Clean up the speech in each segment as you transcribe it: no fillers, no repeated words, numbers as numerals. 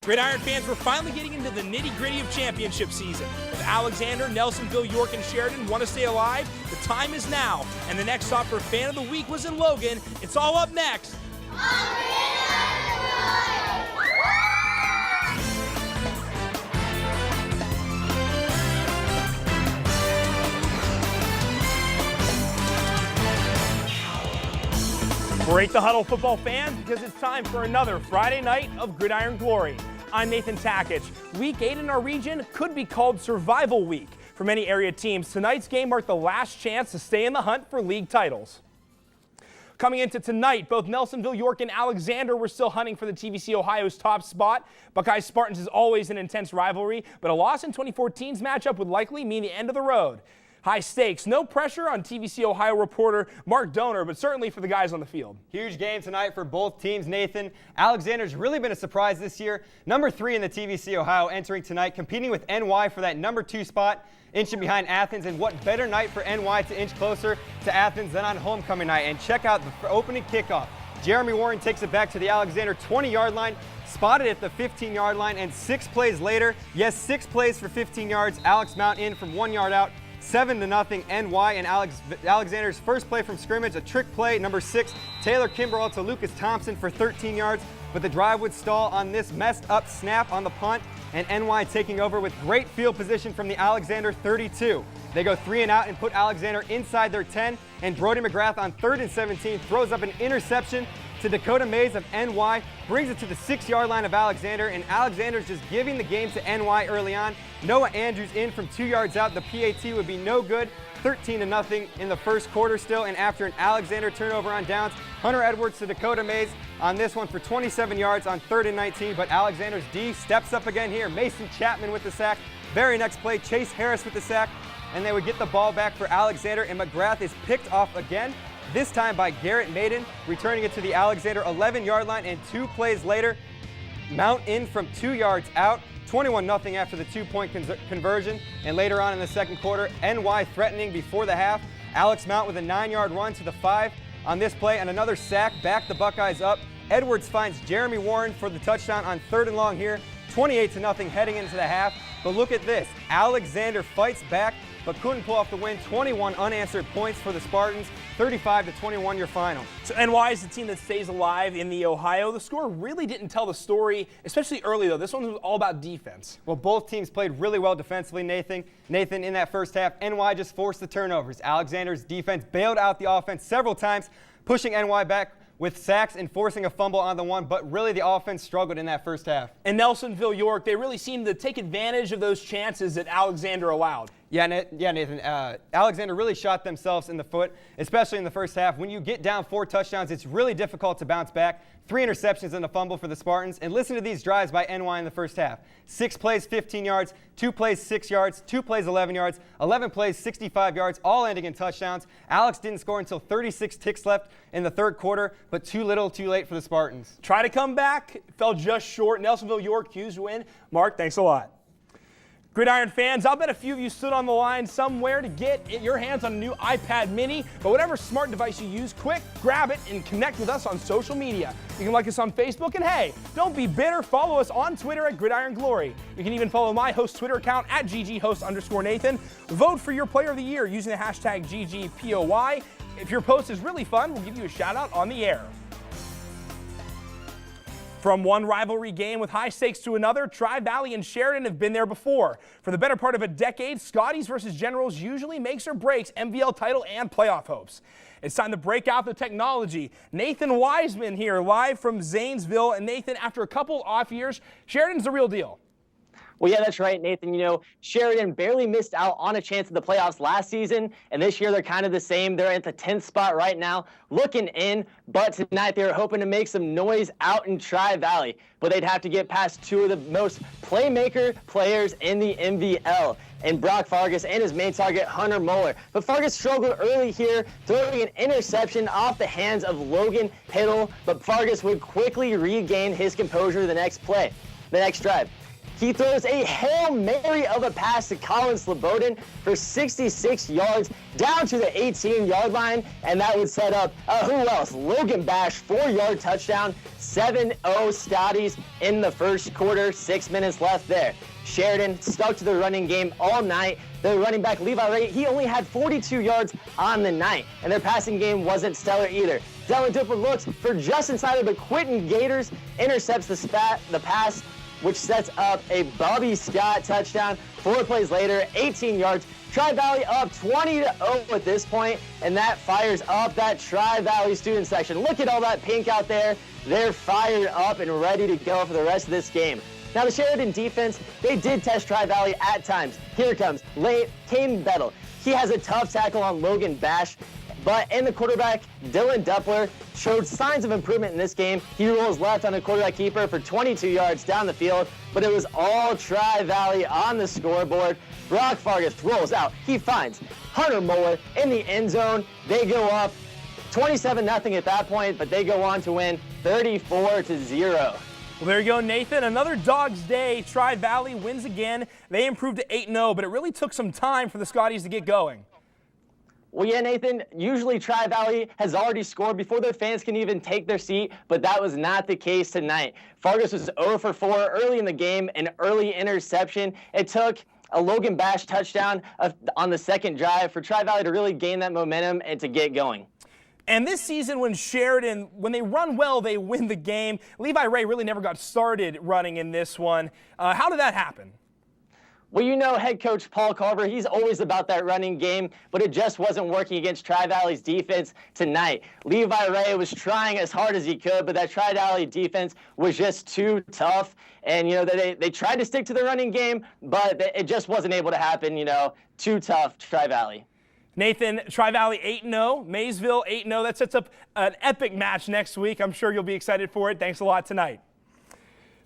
Gridiron fans were finally getting into the nitty-gritty of championship season. If Alexander, Nelsonville, York, and Sheridan want to stay alive, the time is now. And the next stop for Fan of the Week was in Logan. It's all up next. Break the huddle, football fans, because it's time for another Friday night of Gridiron Glory. I'm Nathan Takich. Week 8 in our region could be called Survival Week. For many area teams, tonight's game marked the last chance to stay in the hunt for league titles. Coming into tonight, both Nelsonville, York, and Alexander were still hunting for the TVC Ohio's top spot. Buckeyes Spartans is always an intense rivalry, but a loss in 2014's matchup would likely mean the end of the road. High stakes, no pressure on TVC Ohio reporter Mark Donor, but certainly for the guys on the field. Huge game tonight for both teams, Nathan. Alexander's really been a surprise this year. Number 3 in the TVC Ohio entering tonight, competing with NY for that number 2 spot, inching behind Athens. And what better night for NY to inch closer to Athens than on homecoming night? And check out the opening kickoff. Jeremy Warren takes it back to the Alexander 20-yard line, spotted at the 15-yard line, and 6 plays later, yes, 6 plays for 15 yards, Alex Mount in from 1 yard out. 7-0 NY, and Alexander's first play from scrimmage, a trick play, number 6, Taylor Kimbrell to Lucas Thompson for 13 yards, but the drive would stall on this messed up snap on the punt, and NY taking over with great field position from the Alexander 32. They go 3 and out and put Alexander inside their 10, and Brody McGrath on 3rd and 17 throws up an interception to Dakota Mays of NY, brings it to the 6-yard line of Alexander, and Alexander's just giving the game to NY early on. Noah Andrews in from 2 yards out. The PAT would be no good. 13-0 in the first quarter still, and after an Alexander turnover on downs, Hunter Edwards to Dakota Mays on this one for 27 yards on 3rd and 19, but Alexander's D steps up again here. Mason Chapman with the sack. Very next play, Chase Harris with the sack, and they would get the ball back for Alexander, and McGrath is picked off again, this time by Garrett Maiden, returning it to the Alexander 11-yard line, and 2 plays later, Mount in from 2 yards out, 21-0 after the 2-point conversion, and later on in the second quarter, NY threatening before the half. Alex Mount with a 9-yard run to the 5 on this play, and another sack, back the Buckeyes up. Edwards finds Jeremy Warren for the touchdown on 3rd and long here, 28-0 heading into the half. But look at this, Alexander fights back, but couldn't pull off the win. 21 unanswered points for the Spartans, 35-21 your final. So NY is the team that stays alive in the Ohio. The score really didn't tell the story, especially early though. This one was all about defense. Well, both teams played really well defensively, Nathan, in that first half. NY just forced the turnovers. Alexander's defense bailed out the offense several times, pushing NY back with sacks and forcing a fumble on the one, but really the offense struggled in that first half. And Nelsonville, York, they really seemed to take advantage of those chances that Alexander allowed. Yeah, Nathan, Alexander really shot themselves in the foot, especially in the first half. When you get down 4 touchdowns, it's really difficult to bounce back. 3 interceptions and a fumble for the Spartans. And listen to these drives by NY in the first half. 6 plays, 15 yards, 2 plays, 6 yards, 2 plays, 11 yards, 11 plays, 65 yards, all ending in touchdowns. Alex didn't score until 36 ticks left in the third quarter, but too little, too late for the Spartans. Try to come back, fell just short. Nelsonville, York, huge win. Mark, thanks a lot. Gridiron fans, I'll bet a few of you stood on the line somewhere to get your hands on a new iPad mini, but whatever smart device you use, quick, grab it and connect with us on social media. You can like us on Facebook, and hey, don't be bitter, follow us on Twitter at Gridiron Glory. You can even follow my host Twitter account at gghost_Nathan. Vote for your player of the year using the hashtag GGPOY. If your post is really fun, we'll give you a shout out on the air. From one rivalry game with high stakes to another, Tri-Valley and Sheridan have been there before. For the better part of a decade, Scotties versus Generals usually makes or breaks MVL title and playoff hopes. It's time to break out the technology. Nathan Wiseman here, live from Zanesville. And Nathan, after a couple off years, Sheridan's the real deal. Well, yeah, that's right, Nathan. You know, Sheridan barely missed out on a chance at the playoffs last season, and this year they're kind of the same. They're at the 10th spot right now, looking in, but tonight they were hoping to make some noise out in Tri-Valley, but they'd have to get past 2 of the most playmaker players in the MVL, and Brock Fargas and his main target, Hunter Muller. But Fargas struggled early here, throwing an interception off the hands of Logan Piddle, but Fargas would quickly regain his composure the next drive. He throws a Hail Mary of a pass to Colin Slobodan for 66 yards down to the 18-yard line, and that would set up, who else? Logan Bash, 4-yard touchdown, 7-0 Scotties in the first quarter, 6 minutes left there. Sheridan stuck to the running game all night. The running back, Levi Ray, he only had 42 yards on the night, and their passing game wasn't stellar either. Dylan Dupler looks for Justin Snyder, but Quentin Gators intercepts the pass, which sets up a Bobby Scott touchdown. 4 plays later, 18 yards. Tri-Valley up 20-0 at this point, and that fires up that Tri-Valley student section. Look at all that pink out there. They're fired up and ready to go for the rest of this game. Now, the Sheridan defense, they did test Tri-Valley at times. Here comes late Caden Bettle. He has a tough tackle on Logan Bash, and the quarterback, Dylan Dupler, showed signs of improvement in this game. He rolls left on a quarterback keeper for 22 yards down the field, but it was all Tri-Valley on the scoreboard. Brock Fargus rolls out. He finds Hunter Moeller in the end zone. They go up 27-0 at that point, but they go on to win 34-0. Well, there you go, Nathan. Another Dog's Day. Tri-Valley wins again. They improved to 8-0, but it really took some time for the Scotties to get going. Well, yeah, Nathan, usually Tri-Valley has already scored before their fans can even take their seat, but that was not the case tonight. Fargus was 0 for 4 early in the game, an early interception. It took a Logan Bash touchdown on the second drive for Tri-Valley to really gain that momentum and to get going. And this season, when Sheridan, when they run well, they win the game. Levi Ray really never got started running in this one. How did that happen? Well, you know, head coach Paul Carver, he's always about that running game, but it just wasn't working against Tri-Valley's defense tonight. Levi Ray was trying as hard as he could, but that Tri-Valley defense was just too tough. And, you know, they tried to stick to the running game, but it just wasn't able to happen, you know, too tough, Tri-Valley. Nathan, Tri-Valley 8-0, Maysville 8-0. That sets up an epic match next week. I'm sure you'll be excited for it. Thanks a lot tonight.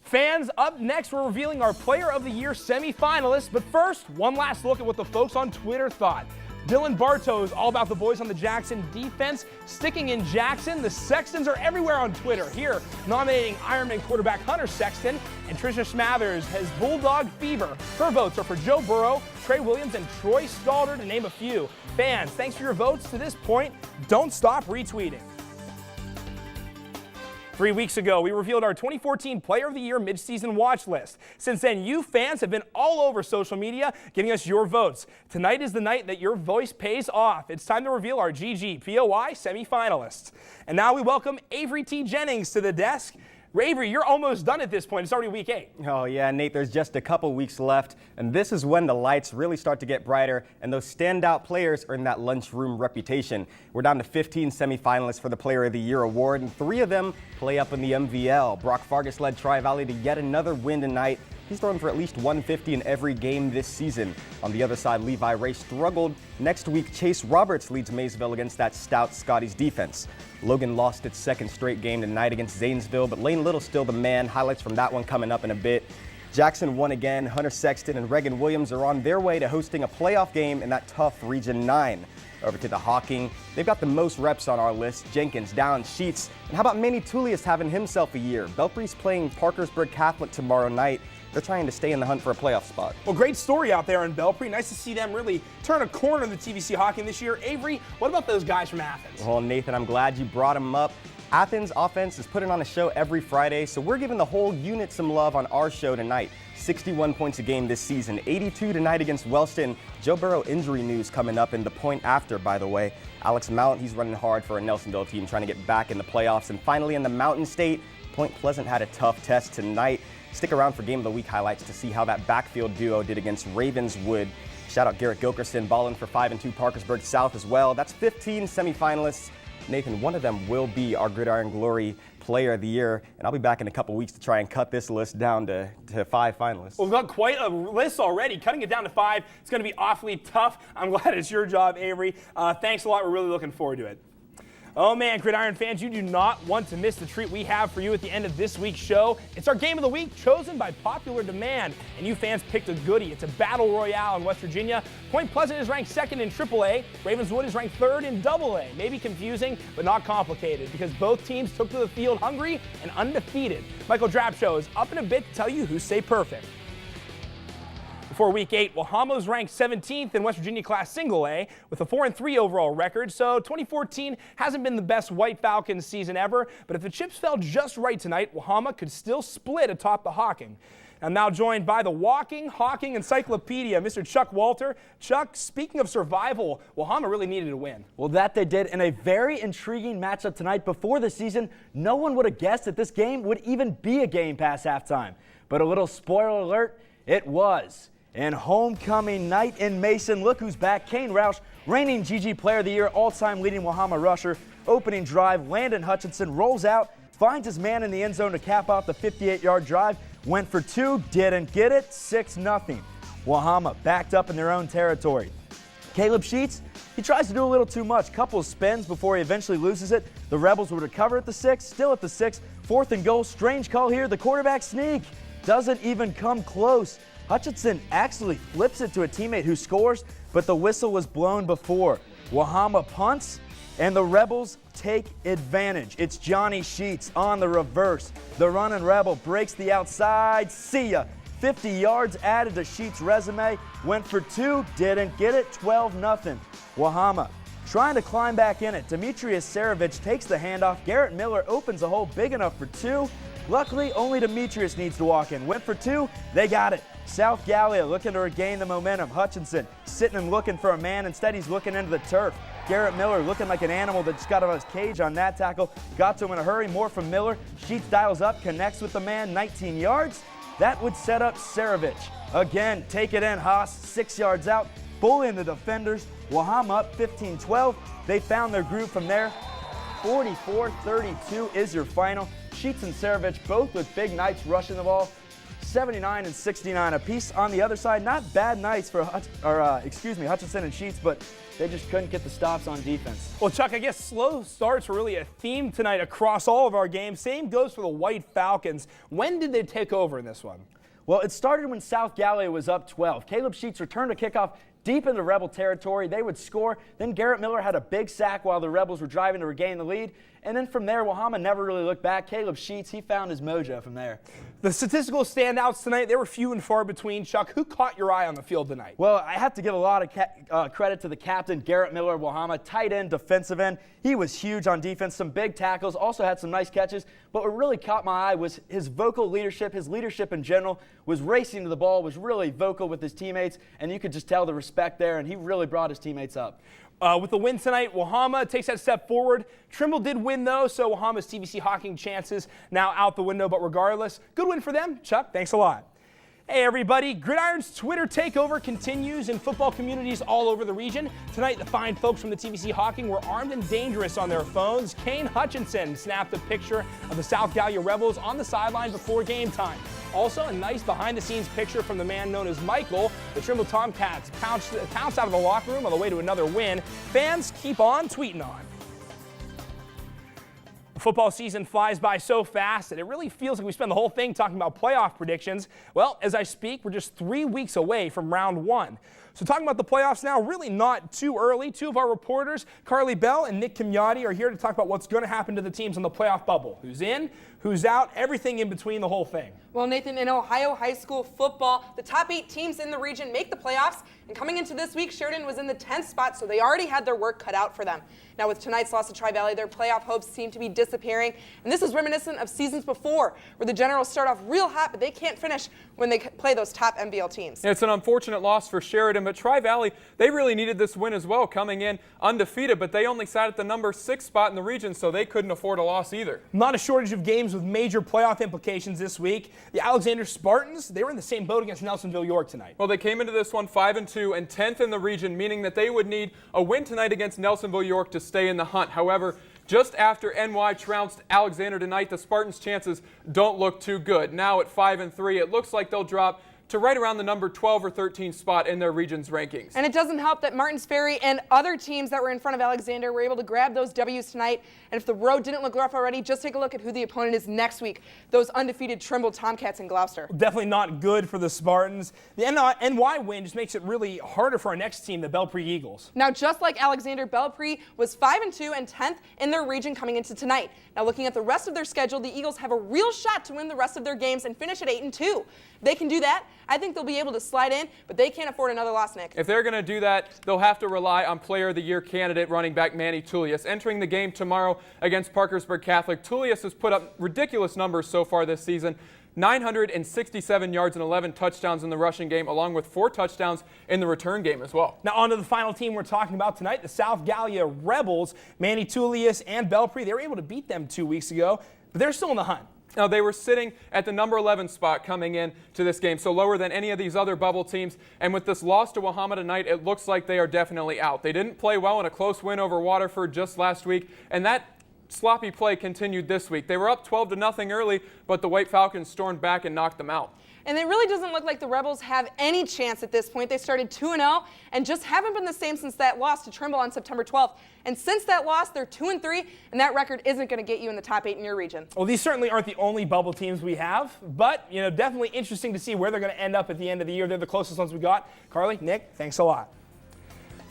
Fans, up next, we're revealing our Player of the Year semifinalists. But first, one last look at what the folks on Twitter thought. Dylan Bartow is all about the boys on the Jackson defense. Sticking in Jackson, the Sextons are everywhere on Twitter. Here, nominating Ironman quarterback Hunter Sexton, and Tricia Smathers has Bulldog Fever. Her votes are for Joe Burrow, Trey Williams, and Troy Stalder, to name a few. Fans, thanks for your votes to this point. Don't stop retweeting. 3 weeks ago, we revealed our 2014 Player of the Year midseason watch list. Since then, you fans have been all over social media giving us your votes. Tonight is the night that your voice pays off. It's time to reveal our GGPOI semifinalists. And now we welcome Avery T. Jennings to the desk. Avery, you're almost done at this point. It's already week 8. Oh yeah, Nate, there's just a couple weeks left, and this is when the lights really start to get brighter, and those standout players earn that lunchroom reputation. We're down to 15 semifinalists for the Player of the Year award, and 3 of them play up in the MVL. Brock Fargus led Tri-Valley to yet another win tonight. He's thrown for at least 150 in every game this season. On the other side, Levi Ray struggled. Next week, Chase Roberts leads Maysville against that stout Scotties defense. Logan lost its second straight game tonight against Zanesville, but Lane Little still the man. Highlights from that one coming up in a bit. Jackson won again. Hunter Sexton and Reagan Williams are on their way to hosting a playoff game in that tough Region 9. Over to the Hawking. They've got the most reps on our list. Jenkins, Downs, Sheets. And how about Manny Tullius having himself a year? Belpry's playing Parkersburg Catholic tomorrow night. They're trying to stay in the hunt for a playoff spot. Well, great story out there in Belpre. Nice to see them really turn a corner in the TVC Hawking this year. Avery, what about those guys from Athens? Well, Nathan, I'm glad you brought them up. Athens offense is putting on a show every Friday, so we're giving the whole unit some love on our show tonight. 61 points a game this season, 82 tonight against Wellston. Joe Burrow injury news coming up in the point after, by the way. Alex Mount, he's running hard for a Nelsonville team trying to get back in the playoffs. And finally in the Mountain State, Point Pleasant had a tough test tonight. Stick around for Game of the Week highlights to see how that backfield duo did against Ravenswood. Shout out Garrett Gilkerson, balling for 5-2 Parkersburg South as well. That's 15 semifinalists. Nathan, one of them will be our Gridiron Glory Player of the Year, and I'll be back in a couple weeks to try and cut this list down to 5 finalists. Well, we've got quite a list already. Cutting it down to 5, it's going to be awfully tough. I'm glad it's your job, Avery. Thanks a lot. We're really looking forward to it. Oh man, Gridiron fans, you do not want to miss the treat we have for you at the end of this week's show. It's our Game of the Week, chosen by popular demand, and you fans picked a goodie. It's a battle royale in West Virginia. Point Pleasant is ranked 2nd in AAA. Ravenswood is ranked 3rd in AA. Maybe confusing, but not complicated, because both teams took to the field hungry and undefeated. Michael Drapshow is up in a bit to tell you who stayed perfect. Before Week 8, Wahamo's ranked 17th in West Virginia Class Single A with a 4-3 overall record, so 2014 hasn't been the best White Falcons season ever, but if the chips fell just right tonight, Wahamo could still split atop the Hawking. I'm now joined by the walking, hawking encyclopedia, Mr. Chuck Walter. Chuck, speaking of survival, Wahamo really needed to win. Well, that they did in a very intriguing matchup tonight. Before the season, no one would have guessed that this game would even be a game past halftime. But a little spoiler alert, it was. And homecoming night in Mason, look who's back. Kane Roush, reigning GG Player of the Year, all-time leading Wahamo rusher. Opening drive, Landon Hutchinson rolls out, finds his man in the end zone to cap off the 58-yard drive. Went for two, didn't get it, 6-0. Wahamo backed up in their own territory. Caleb Sheets, he tries to do a little too much. Couple of spins before he eventually loses it. The Rebels would recover at the 6, still at the 6. 4th and goal, strange call here. The quarterback sneak doesn't even come close. Hutchinson actually flips it to a teammate who scores, but the whistle was blown before. Wahamo punts, and the Rebels take advantage. It's Johnny Sheets on the reverse. The running Rebel breaks the outside. See ya. 50 yards added to Sheets' resume. Went for two, didn't get it. 12-0. Wahamo trying to climb back in it. Demetrius Saravich takes the handoff. Garrett Miller opens a hole big enough for two. Luckily, only Demetrius needs to walk in. Went for two, they got it. South Gallia looking to regain the momentum. Hutchinson sitting and looking for a man. Instead, he's looking into the turf. Garrett Miller looking like an animal that just got out of his cage on that tackle. Got to him in a hurry. More from Miller. Sheets dials up, connects with the man, 19 yards. That would set up Saravich. Again, take it in, Haas, 6 yards out. Bullying the defenders. Wahamo up 15-12. They found their groove from there. 44-32 is your final. Sheets and Saravich both with big nights rushing the ball. 79 and 69 apiece on the other side. Not bad nights for Hutchinson and Sheets, but they just couldn't get the stops on defense. Well, Chuck, I guess slow starts were really a theme tonight across all of our games. Same goes for the White Falcons. When did they take over in this one? Well, it started when South Gallia was up 12. Caleb Sheets returned a kickoff deep into Rebel territory. They would score. Then Garrett Miller had a big sack while the Rebels were driving to regain the lead. And then from there, Wahamo never really looked back. Caleb Sheets, he found his mojo from there. The statistical standouts tonight, they were few and far between. Chuck, who caught your eye on the field tonight? Well, I have to give a lot of credit to the captain, Garrett Miller of Wahamo, tight end, defensive end. He was huge on defense, some big tackles, also had some nice catches. But what really caught my eye was his vocal leadership. His leadership in general was racing to the ball, was really vocal with his teammates, and you could just tell the respect there, and he really brought his teammates up. With the win tonight, Wahamo takes that step forward. Trimble did win, though, so Wahamo's TVC Hawking chances now out the window. But regardless, good win for them. Chuck, thanks a lot. Hey, everybody. Gridiron's Twitter takeover continues in football communities all over the region. Tonight, the fine folks from the TVC Hawking were armed and dangerous on their phones. Kane Hutchinson snapped a picture of the South Gallia Rebels on the sideline before game time. Also, a nice behind-the-scenes picture from the man known as Michael. The Trimble Tomcats pounced out of the locker room on the way to another win. Fans keep on tweeting on. The football season flies by so fast that it really feels like we spend the whole thing talking about playoff predictions. Well, as I speak, we're just 3 weeks away from round 1. So talking about the playoffs now, really not too early. Two of our reporters, Carly Bell and Nick Kimyati, are here to talk about what's going to happen to the teams on the playoff bubble. Who's in, who's out, everything in between, the whole thing. Well, Nathan, in Ohio high school football, the top 8 teams in the region make the playoffs. And coming into this week, Sheridan was in the 10th spot, so they already had their work cut out for them. Now, with tonight's loss to Tri-Valley, their playoff hopes seem to be disappearing. And this is reminiscent of seasons before, where the Generals start off real hot, but they can't finish when they play those top NBL teams. It's an unfortunate loss for Sheridan, but Tri-Valley, they really needed this win as well, coming in undefeated, but they only sat at the number 6 spot in the region, so they couldn't afford a loss either. Not a shortage of games with major playoff implications this week. The Alexander Spartans, they were in the same boat against Nelsonville York tonight. Well, they came into this one 5-2 and 10th in the region, meaning that they would need a win tonight against Nelsonville York to stay in the hunt. However, just after NY trounced Alexander tonight, the Spartans' chances don't look too good. Now at 5-3, it looks like they'll drop to right around the number 12 or 13 spot in their region's rankings. And it doesn't help that Martins Ferry and other teams that were in front of Alexander were able to grab those W's tonight. And if the road didn't look rough already, just take a look at who the opponent is next week. Those undefeated Trimble Tomcats in Gloucester. Definitely not good for the Spartans. The NY win just makes it really harder for our next team, the Belpre Eagles. Now, just like Alexander, Belpre was 5-2 and 10th in their region coming into tonight. Now, looking at the rest of their schedule, the Eagles have a real shot to win the rest of their games and finish at 8-2. They can do that. I think they'll be able to slide in, but they can't afford another loss, Nick. If they're going to do that, they'll have to rely on Player of the Year candidate running back Manny Tullius. Entering the game tomorrow against Parkersburg Catholic, Tullius has put up ridiculous numbers so far this season. 967 yards and 11 touchdowns in the rushing game, along with 4 touchdowns in the return game as well. Now on to the final team we're talking about tonight, the South Gallia Rebels. Manny Tullius and Belpre, they were able to beat them 2 weeks ago, but they're still in the hunt. Now, they were sitting at the number 11 spot coming in to this game, so lower than any of these other bubble teams. And with this loss to Wahama tonight, it looks like they are definitely out. They didn't play well in a close win over Waterford just last week, and that sloppy play continued this week. They were up 12-0 early, but the White Falcons stormed back and knocked them out. And it really doesn't look like the Rebels have any chance at this point. They started 2-0 and just haven't been the same since that loss to Trimble on September 12th. And since that loss, they're 2-3, and that record isn't going to get you in the top 8 in your region. Well, these certainly aren't the only bubble teams we have, but definitely interesting to see where they're going to end up at the end of the year. They're the closest ones we got. Carly, Nick, thanks a lot.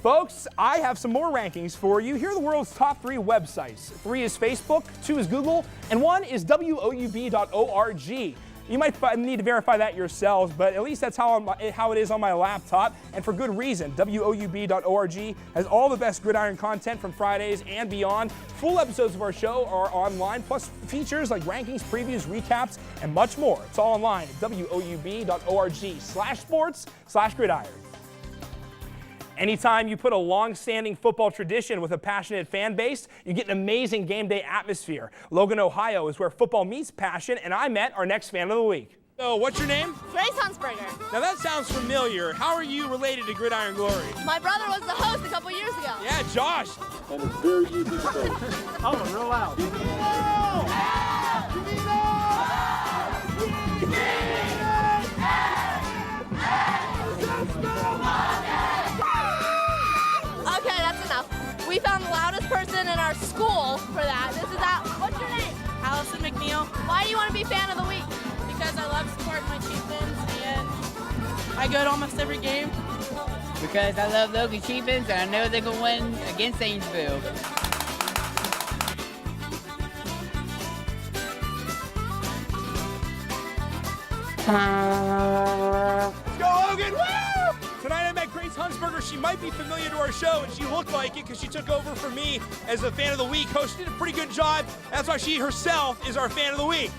Folks, I have some more rankings for you. Here are the world's top 3 websites. 3 is Facebook, 2 is Google, and 1 is woub.org. You might need to verify that yourselves, but at least that's how it is on my laptop, and for good reason. woub.org has all the best Gridiron content from Fridays and beyond. Full episodes of our show are online, plus features like rankings, previews, recaps, and much more. It's all online at woub.org/sports/gridiron. Anytime you put a long-standing football tradition with a passionate fan base, you get an amazing game day atmosphere. Logan, Ohio is where football meets passion, and I met our next fan of the week. So, what's your name? Grace Huntsberger. Now that sounds familiar. How are you related to Gridiron Glory? My brother was the host a couple years ago. Yeah, Josh. And it's very easy to say. Oh, real loud. Okay, that's enough. We found the loudest person in our school for that. This is that. What's your name? Allison McNeil, Why do you want to be fan of the week? because I love supporting my Chieftains and I go to almost every game. Because I love Logan Chieftains and I know they're going to win against Zanesville. Let's go, Logan! Woo! Tonight I met Grace Huntsberger. She might be familiar to our show, and she looked like it because she took over for me as a fan of the week host. She did a pretty good job. That's why she herself is our fan of the week.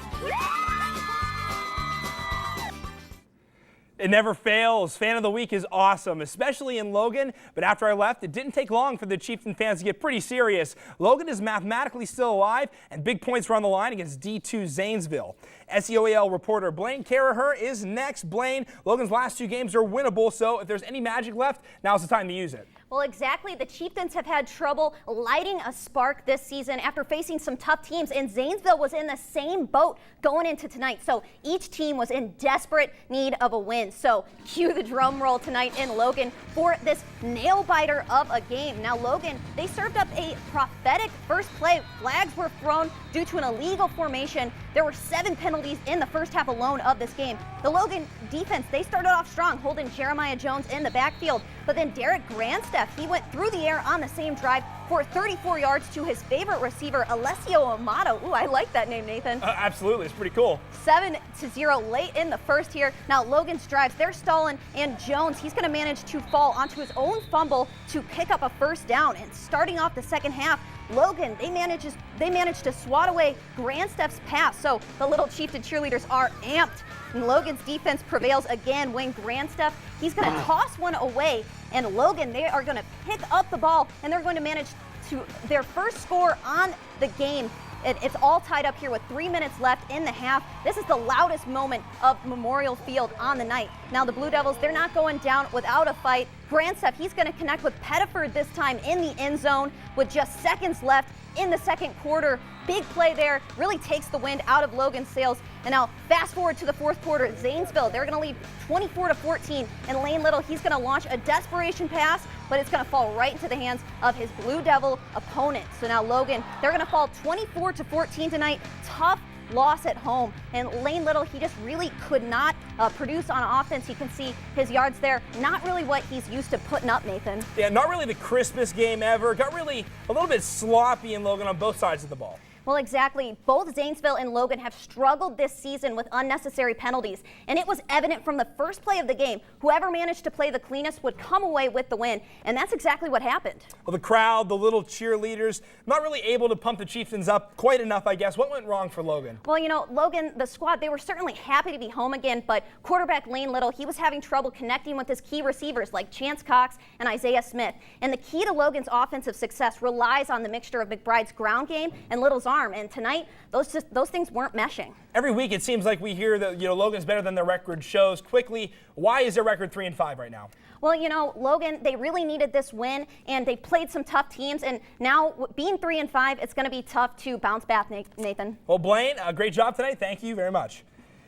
It never fails. Fan of the week is awesome, especially in Logan. But after I left, it didn't take long for the Chieftain fans to get pretty serious. Logan is mathematically still alive, and big points were on the line against D2 Zanesville. SEOAL reporter Blaine Caraher is next. Blaine, Logan's last 2 games are winnable, so if there's any magic left, now's the time to use it. Well, exactly. The Chieftains have had trouble lighting a spark this season after facing some tough teams, and Zanesville was in the same boat going into tonight. So each team was in desperate need of a win. So cue the drum roll tonight in Logan for this nail-biter of a game. Now, Logan, they served up a prophetic first play. Flags were thrown due to an illegal formation. There were 7 penalties in the first half alone of this game. The Logan defense, they started off strong, holding Jeremiah Jones in the backfield. But then Derek Grandstaff, he went through the air on the same drive for 34 yards to his favorite receiver, Alessio Amato. Ooh, I like that name, Nathan. Absolutely, it's pretty cool. 7-0 late in the first here. Now Logan's drives, they're stalling, and Jones, he's going to manage to fall onto his own fumble to pick up a first down. And starting off the second half, Logan, they managed to swat away Grandstaff's pass. So the little Chieftain cheerleaders are amped. And Logan's defense prevails again when Grandstaff, he's going to toss one away. And Logan, they are going to pick up the ball, and they're going to manage to their first score on the game. It's all tied up here with 3 minutes left in the half. This is the loudest moment of Memorial Field on the night. Now the Blue Devils, they're not going down without a fight. Grandstaff, he's going to connect with Pettiford this time in the end zone with just seconds left in the second quarter. Big play there, really takes the wind out of Logan's sails. And now fast forward to the fourth quarter, Zanesville, they're going to lead 24-14, and Lane Little, he's going to launch a desperation pass, but it's going to fall right into the hands of his Blue Devil opponent. So now Logan, they're going to fall 24-14 tonight. Tough loss at home, and Lane Little, he just really could not produce on offense. You can see his yards there, not really what he's used to putting up, Nathan. Yeah, not really the crispest game ever. Got really a little bit sloppy in Logan on both sides of the ball. Well, exactly. Both Zanesville and Logan have struggled this season with unnecessary penalties, and it was evident from the first play of the game. Whoever managed to play the cleanest would come away with the win, and that's exactly what happened. Well, the crowd, the little cheerleaders, not really able to pump the Chieftains up quite enough, I guess. What went wrong for Logan? Well, you know, Logan, the squad, they were certainly happy to be home again, but quarterback Lane Little, he was having trouble connecting with his key receivers like Chance Cox and Isaiah Smith. And the key to Logan's offensive success relies on the mixture of McBride's ground game and Little's arm. And tonight, those things weren't meshing. Every week it seems like we hear that, Logan's better than their record shows. Quickly, why is their record 3-5 right now? Well, Logan, they really needed this win, and they played some tough teams. And now, being 3-5, it's going to be tough to bounce back, Nathan. Well, Blaine, great job tonight. Thank you very much.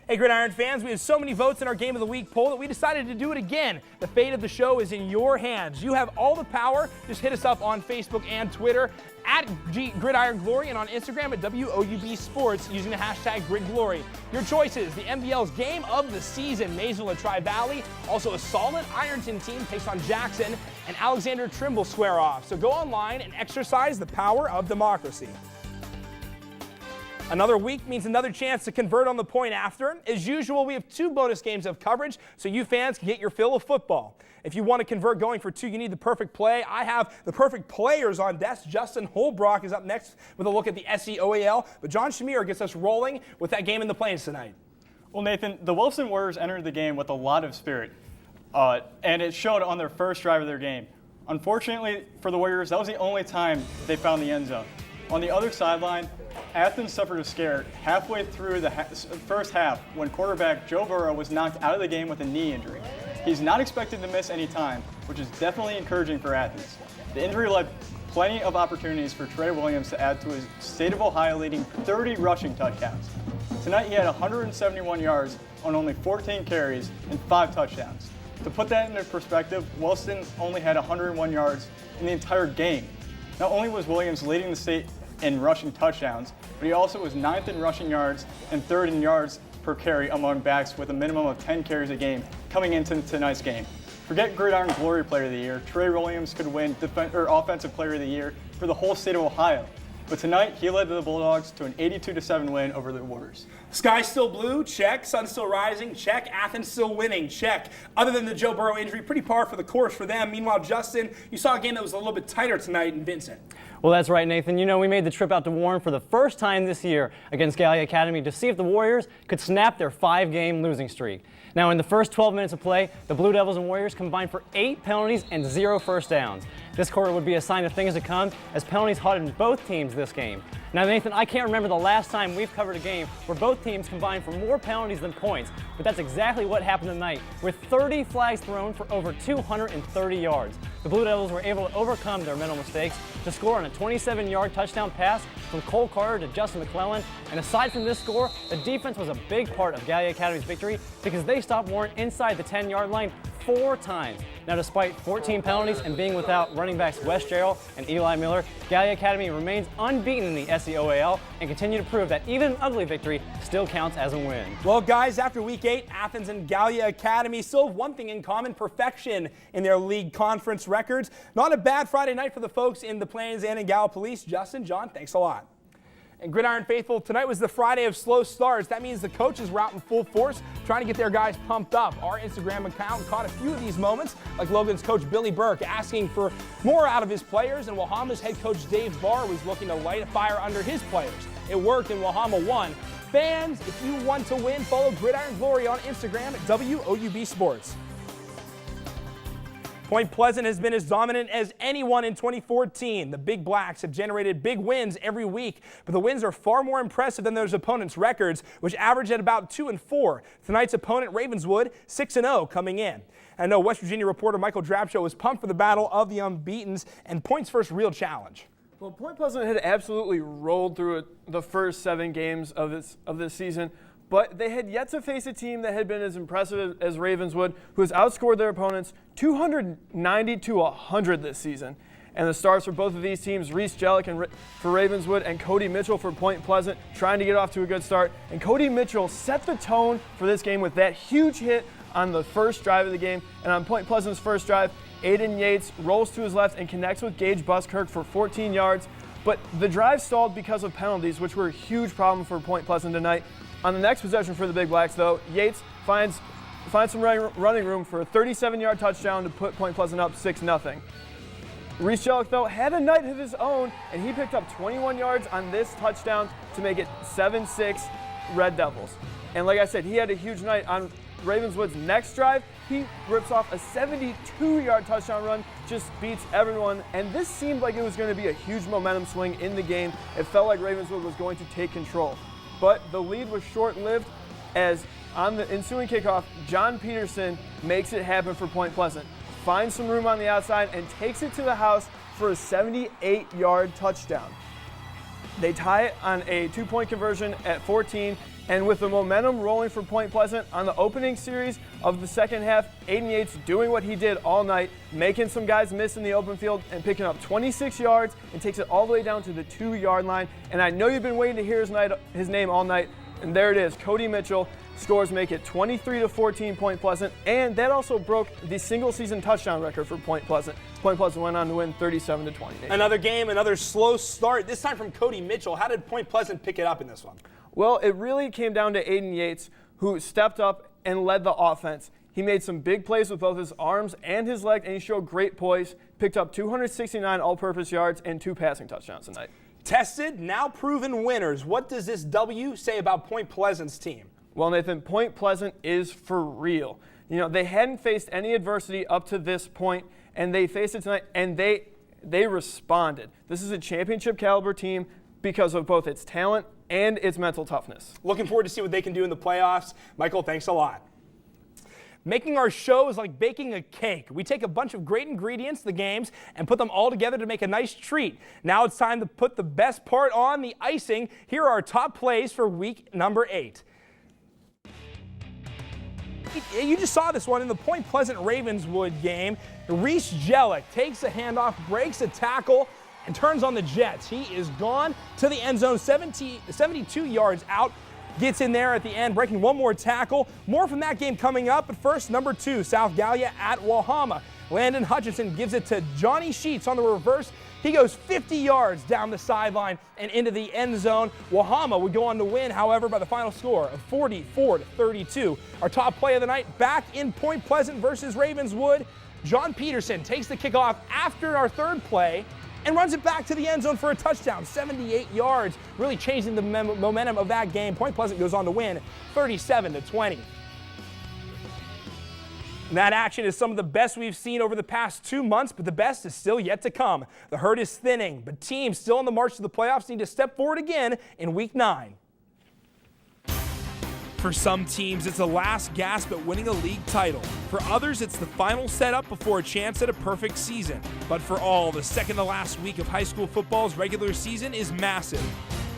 Hey, Gridiron fans, we had so many votes in our Game of the Week poll that we decided to do it again. The fate of the show is in your hands. You have all the power. Just hit us up on Facebook and Twitter at Gridiron Glory and on Instagram at WOUB Sports using the hashtag GridGlory. Your choices: the MVL's game of the season, Maysville and Tri-Valley. Also a solid Ironton team takes on Jackson, and Alexander Trimble square off. So go online and exercise the power of democracy. Another week means another chance to convert on the point after. As usual, we have 2 bonus games of coverage, so you fans can get your fill of football. If you want to convert going for 2, you need the perfect play. I have the perfect players on desk. Justin Holbrook is up next with a look at the SEOAL, but John Shamir gets us rolling with that game in the Plains tonight. Well, Nathan, the Wilson Warriors entered the game with a lot of spirit, and it showed on their first drive of their game. Unfortunately for the Warriors, that was the only time they found the end zone. On the other sideline, Athens suffered a scare halfway through the first half when quarterback Joe Burrow was knocked out of the game with a knee injury. He's not expected to miss any time, which is definitely encouraging for Athens. The injury left plenty of opportunities for Trey Williams to add to his State of Ohio leading 30 rushing touchdowns. Tonight he had 171 yards on only 14 carries and 5 touchdowns. To put that into perspective, Wilson only had 101 yards in the entire game. Not only was Williams leading the state in rushing touchdowns, but he also was 9th in rushing yards and 3rd in yards per carry among backs with a minimum of 10 carries a game coming into tonight's game. Forget Gridiron Glory Player of the Year, Trey Williams could win Offensive Player of the Year for the whole state of Ohio. But tonight, he led the Bulldogs to an 82-7 win over the Warriors. Sky's still blue, check. Sun's still rising, check. Athens still winning, check. Other than the Joe Burrow injury, pretty par for the course for them. Meanwhile, Justin, you saw a game that was a little bit tighter tonight in Vincent. Well, that's right, Nathan. We made the trip out to Warren for the first time this year against Gallia Academy to see if the Warriors could snap their 5-game losing streak. Now, in the first 12 minutes of play, the Blue Devils and Warriors combined for 8 penalties and 0 first downs. This quarter would be a sign of things to come as penalties haunted both teams this game. Now, Nathan, I can't remember the last time we've covered a game where both teams combined for more penalties than points, but that's exactly what happened tonight, with 30 flags thrown for over 230 yards. The Blue Devils were able to overcome their mental mistakes to score on a 27-yard touchdown pass from Cole Carter to Justin McClellan. And aside from this score, the defense was a big part of Gallia Academy's victory because they stopped Warren inside the 10-yard line 4 times. Now, despite 14 penalties and being without running backs Wes Gerald and Eli Miller, Gallia Academy remains unbeaten in the SEOAL and continue to prove that even an ugly victory still counts as a win. Well, guys, after week 8, Athens and Gallia Academy still have one thing in common: perfection in their league conference records. Not a bad Friday night for the folks in the Plains and in Gallipolis. Justin, John, thanks a lot. And Gridiron Faithful, tonight was the Friday of slow starts. That means the coaches were out in full force trying to get their guys pumped up. Our Instagram account caught a few of these moments, like Logan's coach Billy Burke asking for more out of his players, and Wahama's head coach Dave Barr was looking to light a fire under his players. It worked, and Wahama won. Fans, if you want to win, follow Gridiron Glory on Instagram at WOUB Sports. Point Pleasant has been as dominant as anyone in 2014. The Big Blacks have generated big wins every week, but the wins are far more impressive than their opponents' records, which average at about 2-4. Tonight's opponent, Ravenswood, 6-0 coming in. I know West Virginia reporter Michael Drabshaw was pumped for the battle of the unbeatens and Point's first real challenge. Well, Point Pleasant had absolutely rolled through the first 7 games of this season, but they had yet to face a team that had been as impressive as Ravenswood, who has outscored their opponents 290-100 this season. And the stars for both of these teams, Reese Jellick for Ravenswood and Cody Mitchell for Point Pleasant, trying to get off to a good start. And Cody Mitchell set the tone for this game with that huge hit on the first drive of the game. And on Point Pleasant's first drive, Aiden Yates rolls to his left and connects with Gage Buskirk for 14 yards. But the drive stalled because of penalties, which were a huge problem for Point Pleasant tonight. On the next possession for the Big Blacks, though, Yates finds some running room for a 37-yard touchdown to put Point Pleasant up 6-0. Reese Jellick, though, had a night of his own, and he picked up 21 yards on this touchdown to make it 7-6 Red Devils. And like I said, he had a huge night on Ravenswood's next drive. He rips off a 72-yard touchdown run, just beats everyone. And this seemed like it was going to be a huge momentum swing in the game. It felt like Ravenswood was going to take control. But the lead was short-lived as on the ensuing kickoff, John Peterson makes it happen for Point Pleasant. Finds some room on the outside and takes it to the house for a 78-yard touchdown. They tie it on a 2-point conversion at 14, and with the momentum rolling for Point Pleasant on the opening series of the second half, Aiden Yates doing what he did all night, making some guys miss in the open field and picking up 26 yards and takes it all the way down to the 2-yard line. And I know you've been waiting to hear his name all night, and there it is, Cody Mitchell. Scores make it 23-14 Point Pleasant, and that also broke the single-season touchdown record for Point Pleasant. Point Pleasant went on to win 37-20. Another game, another slow start, this time from Cody Mitchell. How did Point Pleasant pick it up in this one? Well, it really came down to Aiden Yates, who stepped up and led the offense. He made some big plays with both his arms and his legs, and he showed great poise, picked up 269 all-purpose yards and 2 passing touchdowns tonight. Tested, now proven winners. What does this W say about Point Pleasant's team? Well, Nathan, Point Pleasant is for real. You know, they hadn't faced any adversity up to this point, and they faced it tonight, and they responded. This is a championship caliber team because of both its talent and its mental toughness. Looking forward to see what they can do in the playoffs. Michael, thanks a lot. Making our show is like baking a cake. We take a bunch of great ingredients, the games, and put them all together to make a nice treat. Now it's time to put the best part on, the icing. Here are our top plays for week number 8. You just saw this one in the Point Pleasant Ravenswood game. Reese Jellick takes a handoff, breaks a tackle, and turns on the Jets. He is gone to the end zone, 72 yards out. Gets in there at the end, breaking one more tackle. More from that game coming up, but first, number 2, South Gallia at Wahama. Landon Hutchinson gives it to Johnny Sheets on the reverse. He goes 50 yards down the sideline and into the end zone. Wahama would go on to win, however, by the final score of 44-32. Our top play of the night back in Point Pleasant versus Ravenswood. John Peterson takes the kickoff after our third play and runs it back to the end zone for a touchdown, 78 yards, really changing the momentum of that game. Point Pleasant goes on to win 37-20. That action is some of the best we've seen over the past 2 months, but the best is still yet to come. The herd is thinning, but teams still on the march to the playoffs need to step forward again in Week 9. For some teams, it's the last gasp at winning a league title. For others, it's the final setup before a chance at a perfect season. But for all, the second to last week of high school football's regular season is massive.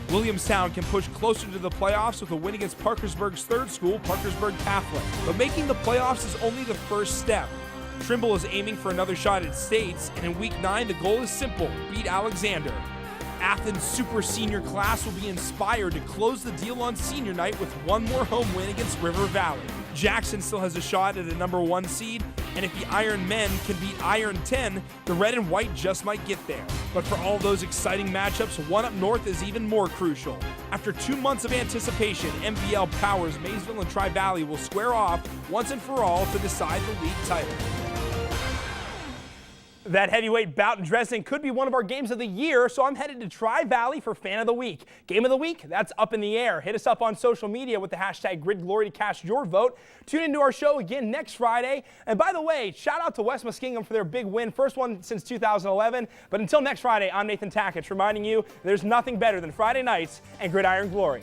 Williamstown can push closer to the playoffs with a win against Parkersburg's third school, Parkersburg Catholic. But making the playoffs is only the first step. Trimble is aiming for another shot at states, and in Week 9, the goal is simple: beat Alexander. Athens' super senior class will be inspired to close the deal on senior night with one more home win against River Valley. Jackson still has a shot at a number 1 seed, and if the Iron Men can beat Iron 10, the red and white just might get there. But for all those exciting matchups, one up north is even more crucial. After 2 months of anticipation, MVL powers Maysville and Tri-Valley will square off once and for all to decide the league title. That heavyweight bout in Dresden could be one of our games of the year, so I'm headed to Tri-Valley for Fan of the Week. Game of the Week? That's up in the air. Hit us up on social media with the hashtag GridGlory to cast your vote. Tune into our show again next Friday. And by the way, shout out to West Muskingum for their big win, first one since 2011. But until next Friday, I'm Nathan Takich, reminding you there's nothing better than Friday nights and Gridiron Glory.